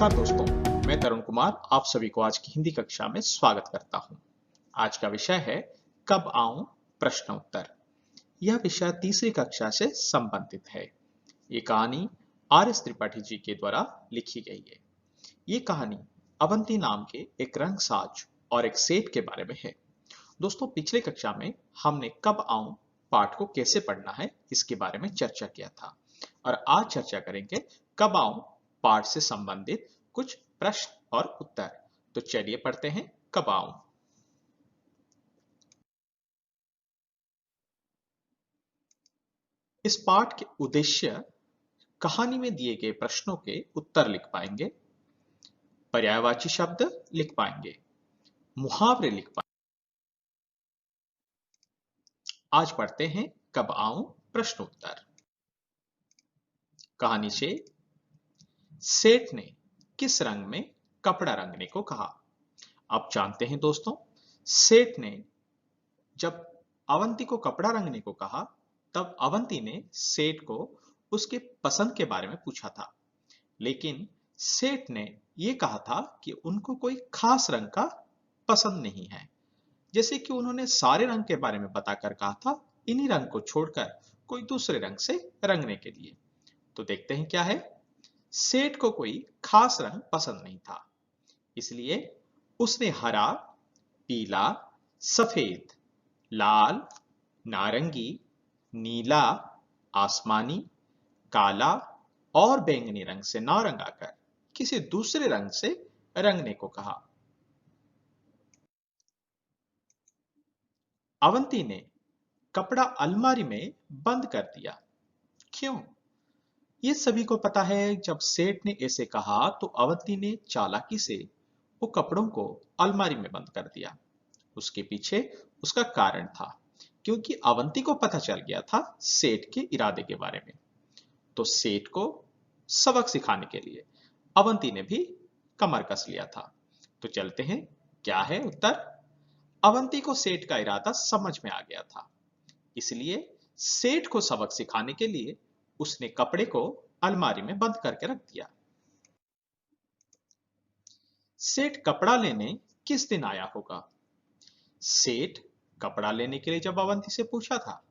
नमस्कार दोस्तों, मैं तरुण कुमार आप सभी को आज की हिंदी कक्षा में स्वागत करता हूं। आज का विषय है कब आऊं प्रश्न उत्तर। यह विषय तीसरी कक्षा से संबंधित है। ये कहानी आर.एस. त्रिपाठी जी के द्वारा लिखी गई है। ये कहानी अवंती नाम के एक रंगसाज और एक सेठ के बारे में है। दोस्तों, पिछले कक्षा में हमने कब आऊं पाठ को कैसे पढ़ना है इसके बारे में चर्चा किया था और आज चर्चा करेंगे कब आऊं पाठ से संबंधित कुछ प्रश्न और उत्तर। तो चलिए पढ़ते हैं कब आऊं। इस पाठ के उद्देश्य कहानी में दिए गए प्रश्नों के उत्तर लिख पाएंगे, पर्यायवाची शब्द लिख पाएंगे, मुहावरे लिख पाएंगे। आज पढ़ते हैं कब आऊं प्रश्न उत्तर। कहानी से सेठ ने किस रंग में कपड़ा रंगने को कहा। आप जानते हैं दोस्तों, सेठ ने जब अवंती को कपड़ा रंगने को कहा तब अवंती ने सेठ को उसके पसंद के बारे में पूछा था, लेकिन सेठ ने यह कहा था कि उनको कोई खास रंग का पसंद नहीं है। जैसे कि उन्होंने सारे रंग के बारे में बताकर कहा था इन्हीं रंग को छोड़कर कोई दूसरे रंग से रंगने के लिए। तो देखते हैं क्या है। सेठ को कोई खास रंग पसंद नहीं था, इसलिए उसने हरा, पीला, सफेद, लाल, नारंगी, नीला, आसमानी, काला और बैंगनी रंग से ना रंगाकर किसी दूसरे रंग से रंगने को कहा। अवंती ने कपड़ा अलमारी में बंद कर दिया। क्यों? ये सभी को पता है। जब सेठ ने ऐसे कहा तो अवंती ने चालाकी से वो कपड़ों को अलमारी में बंद कर दिया। उसके पीछे उसका कारण था, क्योंकि अवंती को पता चल गया था सेठ के इरादे के बारे में। तो सेठ को सबक सिखाने के लिए अवंती ने भी कमर कस लिया था। तो चलते हैं, क्या है उत्तर। अवंती को सेठ का इरादा समझ में आ गया था, इसलिए सेठ को सबक सिखाने के लिए उसने कपड़े को अलमारी में बंद करके रख दिया। सेठ कपड़ा लेने किस दिन आया होगा? सेठ कपड़ा लेने के लिए जब अवंती से पूछा था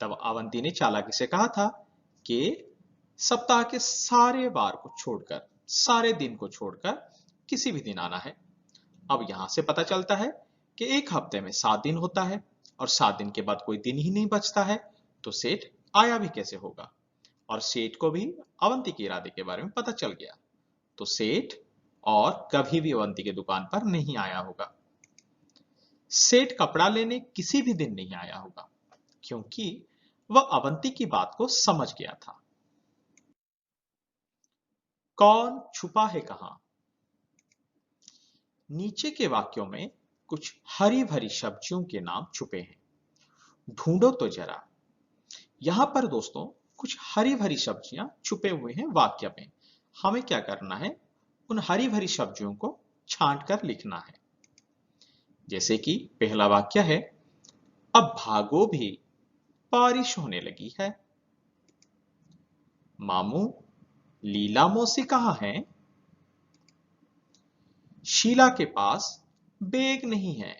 तब अवंती ने चालाकी से कहा था कि सप्ताह के सारे वार को छोड़कर, सारे दिन को छोड़कर किसी भी दिन आना है। अब यहां से पता चलता है कि एक हफ्ते में 7 दिन होता है और 7 दिन के बाद कोई दिन ही नहीं बचता है, तो सेठ आया भी कैसे होगा। और सेठ को भी अवंती के इरादे के बारे में पता चल गया, तो सेठ और कभी भी अवंती की दुकान पर नहीं आया होगा। सेठ कपड़ा लेने किसी भी दिन नहीं आया होगा, क्योंकि वह अवंती की बात को समझ गया था। कौन छुपा है कहां? नीचे के वाक्यों में कुछ हरी भरी सब्जियों के नाम छुपे हैं, ढूंढो तो जरा। यहां पर दोस्तों कुछ हरी भरी सब्जियां छुपे हुए हैं वाक्य में। हमें क्या करना है, उन हरी भरी सब्जियों को छांट कर लिखना है। जैसे कि पहला वाक्य है, अब भागो भी, बारिश होने लगी है। मामू, लीला मौसी कहां है? शीला के पास बैग नहीं है।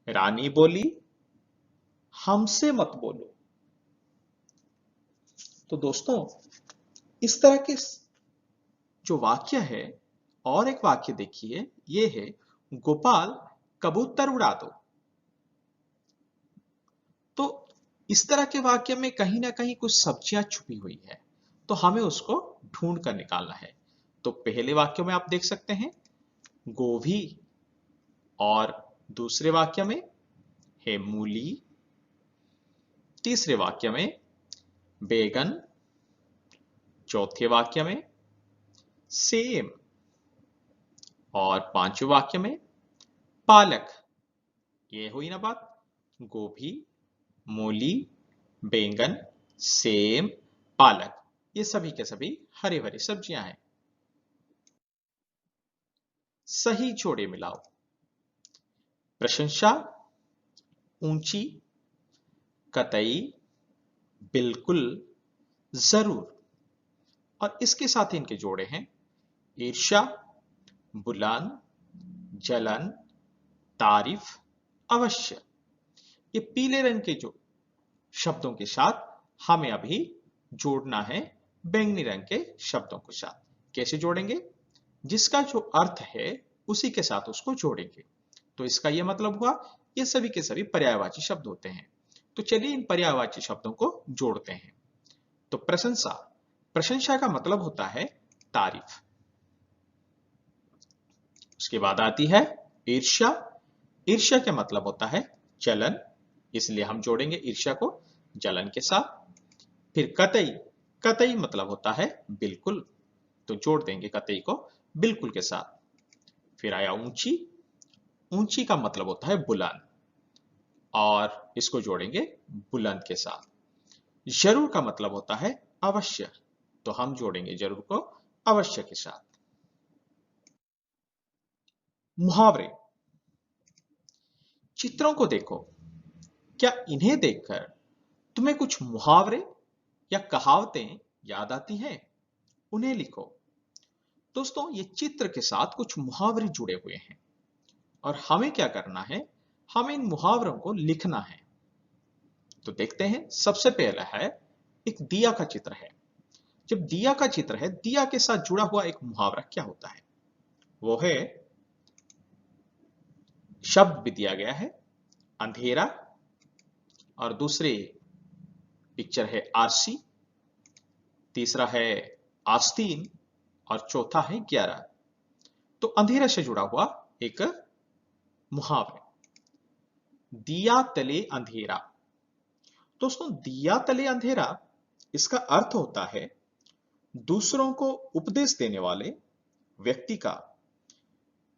रानी बोली, हमसे मत बोलो। तो दोस्तों, इस तरह के जो वाक्य है, और एक वाक्य देखिए, ये है, गोपाल कबूतर उड़ा दो। तो इस तरह के वाक्य में कहीं ना कहीं कुछ सब्जियां छुपी हुई है, तो हमें उसको ढूंढ कर निकालना है। तो पहले वाक्य में आप देख सकते हैं गोभी, और दूसरे वाक्य में है मूली, तीसरे वाक्य में बैगन, चौथे वाक्य में सेम, और पांचवें वाक्य में पालक। ये हुई ना बात, गोभी, मूली, बैंगन, सेम, पालक, ये सभी के सभी हरी भरी सब्जियां हैं। सही जोड़े मिलाओ। प्रशंसा, ऊंची, कतई, बिल्कुल, जरूर, और इसके साथ इनके जोड़े हैं ईर्ष्या, बुलंद, जलन, तारीफ, अवश्य। ये पीले रंग के जो शब्दों के साथ हमें अभी जोड़ना है बैंगनी रंग के शब्दों के साथ। कैसे जोड़ेंगे? जिसका जो अर्थ है उसी के साथ उसको जोड़ेंगे। तो इसका यह मतलब हुआ ये सभी के सभी पर्यायवाची शब्द होते हैं। तो चलिए इन पर्यायवाची शब्दों को जोड़ते हैं। तो प्रशंसा, प्रशंसा का मतलब होता है तारीफ। उसके बाद आती है ईर्ष्या, ईर्ष्या का मतलब होता है जलन, इसलिए हम जोड़ेंगे ईर्ष्या को जलन के साथ। फिर कतई, कतई मतलब होता है बिल्कुल, तो जोड़ देंगे कतई को बिल्कुल के साथ। फिर आया ऊंची, ऊंची का मतलब होता है बुलंद और इसको जोड़ेंगे बुलंद के साथ। जरूर का मतलब होता है अवश्य, तो हम जोड़ेंगे जरूर को अवश्य के साथ। मुहावरे, चित्रों को देखो, क्या इन्हें देखकर तुम्हें कुछ मुहावरे या कहावतें याद आती हैं? उन्हें लिखो। दोस्तों ये चित्र के साथ कुछ मुहावरे जुड़े हुए हैं और हमें क्या करना है, हमें इन मुहावरों को लिखना है। तो देखते हैं, सबसे पहला है एक दिया का चित्र है। जब दिया का चित्र है, दिया के साथ जुड़ा हुआ एक मुहावरा क्या होता है? वो है, शब्द भी दिया गया है अंधेरा और दूसरे पिक्चर है आरसी, तीसरा है आस्तीन और चौथा है 11। तो अंधेरा से जुड़ा हुआ एक मुहावरा, दिया तले अंधेरा। दोस्तों दिया तले अंधेरा, इसका अर्थ होता है दूसरों को उपदेश देने वाले व्यक्ति का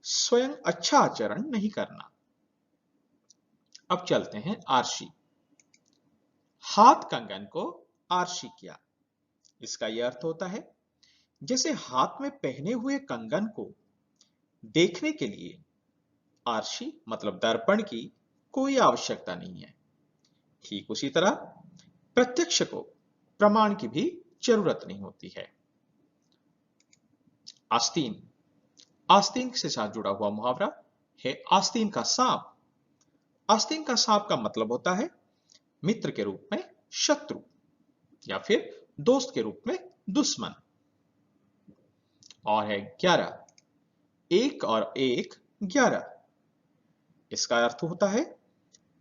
स्वयं अच्छा आचरण नहीं करना। अब चलते हैं आरसी, हाथ कंगन को आरसी किया। इसका यह अर्थ होता है जैसे हाथ में पहने हुए कंगन को देखने के लिए आरसी मतलब दर्पण की कोई आवश्यकता नहीं है। ठीक उसी तरह प्रत्यक्ष को प्रमाण की भी जरूरत नहीं होती है। आस्तीन, आस्तीन से साथ जुड़ा हुआ मुहावरा है आस्तीन का सांप। आस्तीन का सांप का मतलब होता है मित्र के रूप में शत्रु या फिर दोस्त के रूप में दुश्मन। और है 11, एक और एक 11। इसका अर्थ होता है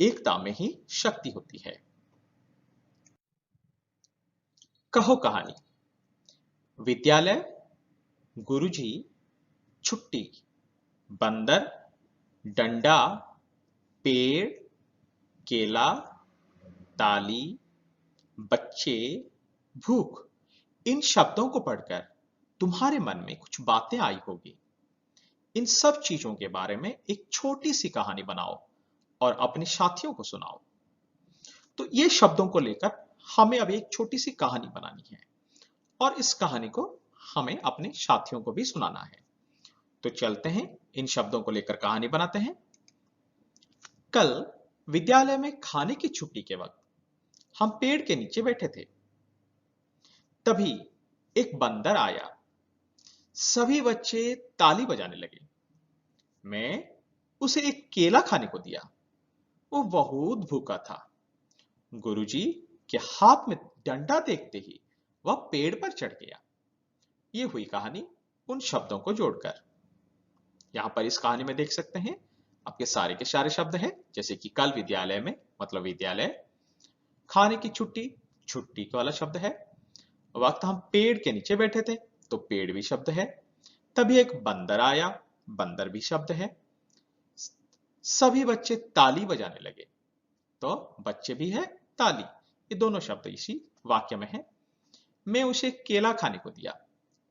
एकता में ही शक्ति होती है। कहो कहानी, विद्यालय, गुरुजी, छुट्टी, बंदर, डंडा, पेड़, केला, ताली, बच्चे, भूख। इन शब्दों को पढ़कर तुम्हारे मन में कुछ बातें आई होगी। इन सब चीजों के बारे में एक छोटी सी कहानी बनाओ और अपने साथियों को सुनाओ। तो ये शब्दों को लेकर हमें अब एक छोटी सी कहानी बनानी है और इस कहानी को हमें अपने साथियों को भी सुनाना है। तो चलते हैं, इन शब्दों को लेकर कहानी बनाते हैं। कल विद्यालय में खाने की छुट्टी के वक्त हम पेड़ के नीचे बैठे थे। तभी एक बंदर आया। सभी बच्चे ताली बजाने लगे। मैं उसे एक केला खाने को दिया। वो बहुत भूखा था। गुरुजी के हाथ में डंडा देखते ही वह पेड़ पर चढ़ गया। ये हुई कहानी उन शब्दों को जोड़कर। यहां पर इस कहानी में देख सकते हैं आपके सारे के सारे शब्द हैं, जैसे कि कल विद्यालय में मतलब विद्यालय, खाने की छुट्टी, छुट्टी वाला शब्द है, वक्त हम पेड़ के नीचे बैठे थे तो पेड़ भी शब्द है, तभी एक बंदर आया, बंदर भी शब्द है, सभी बच्चे ताली बजाने लगे तो बच्चे भी है, ताली, ये दोनों शब्द इसी वाक्य में है। मैं उसे केला खाने को दिया,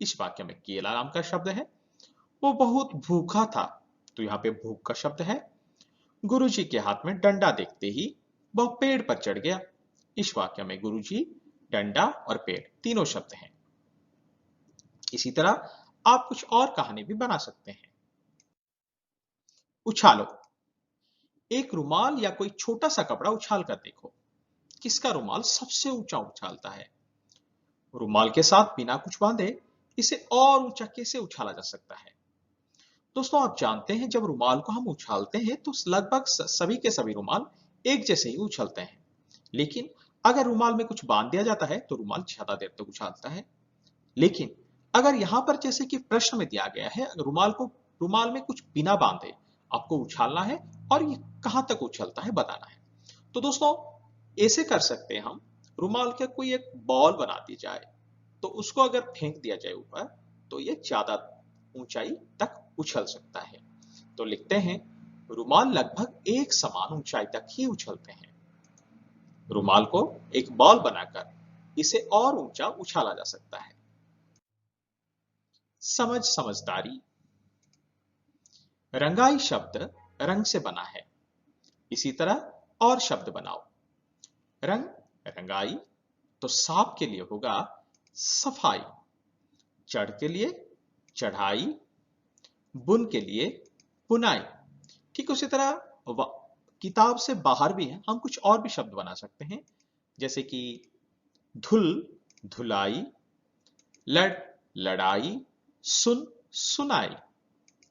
इस वाक्य में केला नाम का शब्द है। वो बहुत भूखा था, तो यहाँ पे भूख का शब्द है। गुरुजी के हाथ में डंडा देखते ही वह पेड़ पर चढ़ गया, इस वाक्य में गुरुजी, डंडा और पेड़ तीनों शब्द हैं। इसी तरह आप कुछ और कहानी भी बना सकते हैं। उछालो, एक रुमाल या कोई छोटा सा कपड़ा उछाल कर देखो, किसका रुमाल सबसे ऊंचा उछालता है। रुमाल के साथ बिना कुछ बांधे इसे और ऊंचा कैसे उछाला जा सकता है? दोस्तों आप जानते हैं जब रुमाल को हम उछालते हैं तो लगभग सभी के सभी रुमाल एक जैसे ही उछलते हैं। लेकिन अगर रुमाल में कुछ बांध दिया जाता है तो रुमाल ज्यादा देर तक उछालता है। लेकिन अगर यहां पर जैसे कि प्रश्न में दिया गया है, रुमाल में कुछ बिना बांधे आपको उछालना है और ये कहां तक उछलता है बताना है। तो दोस्तों ऐसे कर सकते हैं हम, रुमाल का कोई एक बॉल बना दी जाए, तो उसको अगर फेंक दिया जाए ऊपर तो ये ज्यादा ऊंचाई तक उछल सकता है। तो लिखते हैं रुमाल लगभग एक समान ऊंचाई तक ही उछलते हैं। रुमाल को एक बॉल बनाकर इसे और ऊंचा उछाला जा सकता है। समझदारी। रंगाई शब्द रंग से बना है। इसी तरह और शब्द बनाओ। रंग रंगाई तो सांप के लिए होगा सफाई, चढ़ के लिए चढ़ाई, बुन के लिए बुनाई। ठीक उसी तरह किताब से बाहर भी है, हम कुछ और भी शब्द बना सकते हैं, जैसे कि धुल धुलाई, लड़ लड़ाई, सुन सुनाई।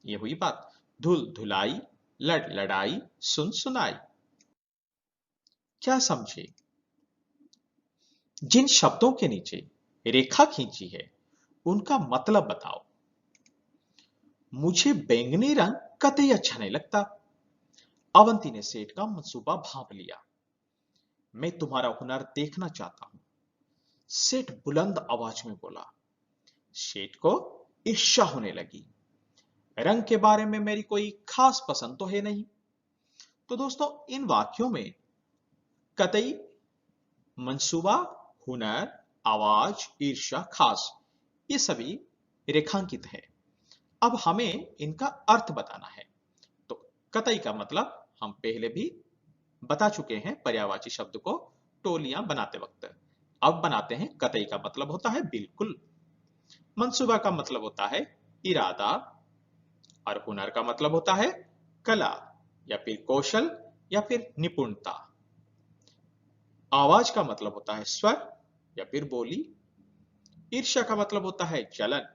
ये हुई बात, धुल धुलाई, लड़ लड़ाई, सुन सुनाई। क्या समझे? जिन शब्दों के नीचे रेखा खींची है उनका मतलब बताओ। मुझे बैंगनी रंग कतई अच्छा नहीं लगता। अवंती ने सेठ का मंसूबा भांप लिया। मैं तुम्हारा हुनर देखना चाहता हूं, सेठ बुलंद आवाज में बोला। सेठ को ईर्ष्या होने लगी। रंग के बारे में मेरी कोई खास पसंद तो है नहीं। तो दोस्तों इन वाक्यों में कतई, मंसूबा, हुनर, आवाज, ईर्ष्या, खास, ये सभी रेखांकित है। अब हमें इनका अर्थ बताना है। तो कतई का मतलब हम पहले भी बता चुके हैं पर्यायवाची शब्द को टोलियां बनाते वक्त। अब बनाते हैं, कतई का मतलब होता है बिल्कुल। मंसूबा का मतलब होता है इरादा, और हुनर का मतलब होता है कला या फिर कौशल या फिर निपुणता। आवाज का मतलब होता है स्वर या फिर बोली। ईर्ष्या का मतलब होता है जलन,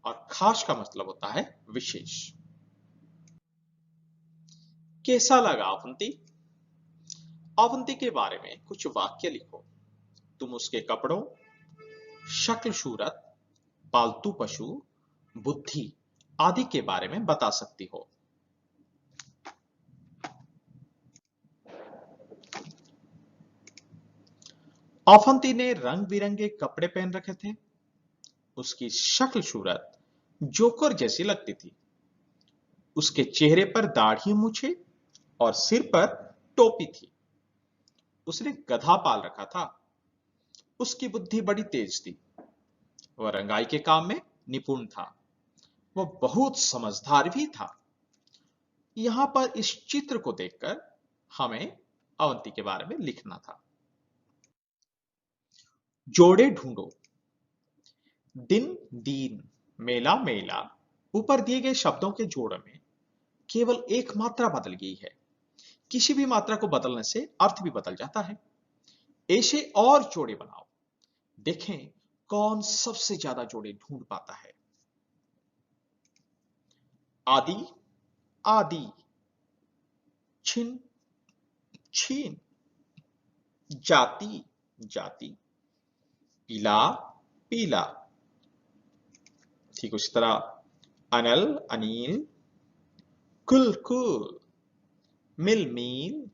और खास का मतलब होता है विशेष। कैसा लगा अवंती? अवंती के बारे में कुछ वाक्य लिखो। तुम उसके कपड़ों, शक्ल सूरत, पालतू पशु, बुद्धि आदि के बारे में बता सकती हो। अवंती ने रंग बिरंगे कपड़े पहन रखे थे। उसकी शक्ल सूरत जोकर जैसी लगती थी। उसके चेहरे पर दाढ़ी मूछे और सिर पर टोपी थी। उसने गधा पाल रखा था। उसकी बुद्धि बड़ी तेज थी। वह रंगाई के काम में निपुण था। वह बहुत समझदार भी था। यहां पर इस चित्र को देखकर हमें अवंती के बारे में लिखना था। जोड़े ढूंढो। दिन दीन, मेला मेला, ऊपर दिए गए शब्दों के जोड़ में केवल एक मात्रा बदल गई है। किसी भी मात्रा को बदलने से अर्थ भी बदल जाता है। ऐसे और जोड़े बनाओ। देखें कौन सबसे ज्यादा जोड़े ढूंढ पाता है। आदि आदि, छिन छीन, जाति जाति, पीला पीला। ठीक उसी तरह अनल अनिल, कुल कुल, मिल मील,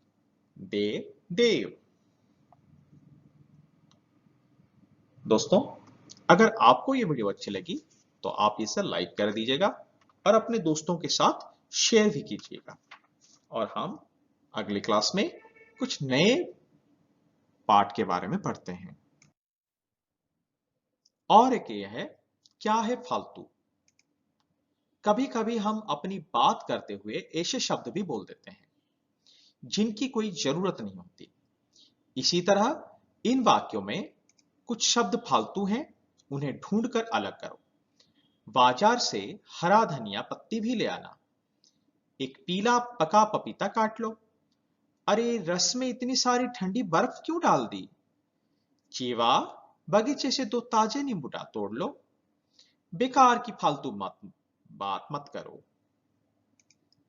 देव देव। दोस्तों अगर आपको ये वीडियो अच्छी लगी तो आप इसे लाइक कर दीजिएगा और अपने दोस्तों के साथ शेयर भी कीजिएगा। और हम अगली क्लास में कुछ नए पाठ के बारे में पढ़ते हैं। और एक यह है, क्या है फालतू? कभी कभी हम अपनी बात करते हुए ऐसे शब्द भी बोल देते हैं जिनकी कोई जरूरत नहीं होती। इसी तरह इन वाक्यों में कुछ शब्द फालतू हैं, उन्हें ढूंढकर अलग करो। बाजार से हरा धनिया पत्ती भी ले आना। एक पीला पका पपीता काट लो। अरे रस में इतनी सारी ठंडी बर्फ क्यों डाल दी? चीवा, बगीचे से दो ताजे नींबू तोड़ लो। बेकार की फालतू बात मत करो।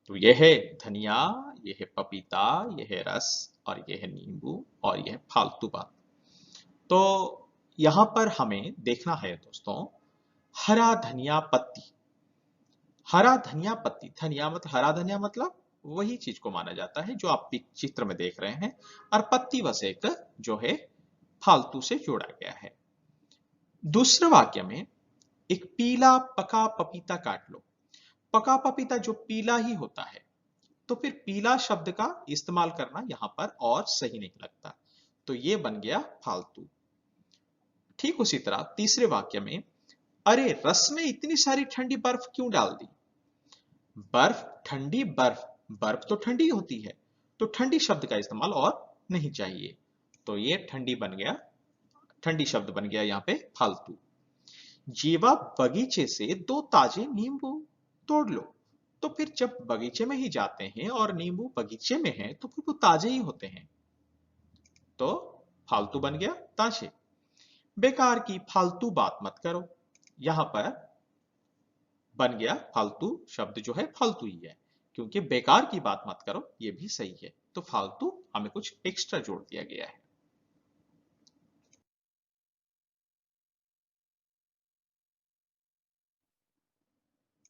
तो यह है धनिया, यह है पपीता, यह है रस, और यह है नींबू, और यह है फालतू बात। तो यहां पर हमें देखना है दोस्तों, हरा धनिया पत्ती। हरा धनिया पत्ती, धनिया मतलब हरा धनिया मतलब वही चीज को माना जाता है जो आप चित्र में देख रहे हैं, और पत्ती बस एक जो है फालतू से जोड़ा गया है। दूसरे वाक्य में एक पीला पका पपीता काट लो। पका पपीता जो पीला ही होता है, तो फिर पीला शब्द का इस्तेमाल करना यहां पर और सही नहीं लगता, तो ये बन गया फालतू। ठीक उसी तरह तीसरे वाक्य में, अरे रस में इतनी सारी ठंडी बर्फ क्यों डाल दी। बर्फ, ठंडी बर्फ, बर्फ तो ठंडी होती है, तो ठंडी शब्द का इस्तेमाल और नहीं चाहिए, तो ये ठंडी बन गया, ठंडी शब्द बन गया यहां पे फालतू। जीवा बगीचे से 2 ताजे नींबू तोड़ लो। तो फिर जब बगीचे में ही जाते हैं और नींबू बगीचे में है, तो फिर वो ताजे ही होते हैं, तो फालतू बन गया ताजे। बेकार की फालतू बात मत करो, यहां पर बन गया फालतू शब्द जो है फालतू ही है, क्योंकि बेकार की बात मत करो ये भी सही है, तो फालतू हमें कुछ एक्स्ट्रा जोड़ दिया गया है।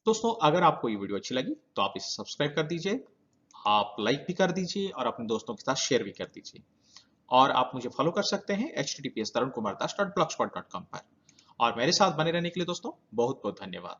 दोस्तों अगर आपको ये वीडियो अच्छी लगी तो आप इसे सब्सक्राइब कर दीजिए, आप लाइक भी कर दीजिए और अपने दोस्तों के साथ शेयर भी कर दीजिए। और आप मुझे फॉलो कर सकते हैं https tarunkumardas.blogspot.com पर। और मेरे साथ बने रहने के लिए दोस्तों बहुत बहुत धन्यवाद।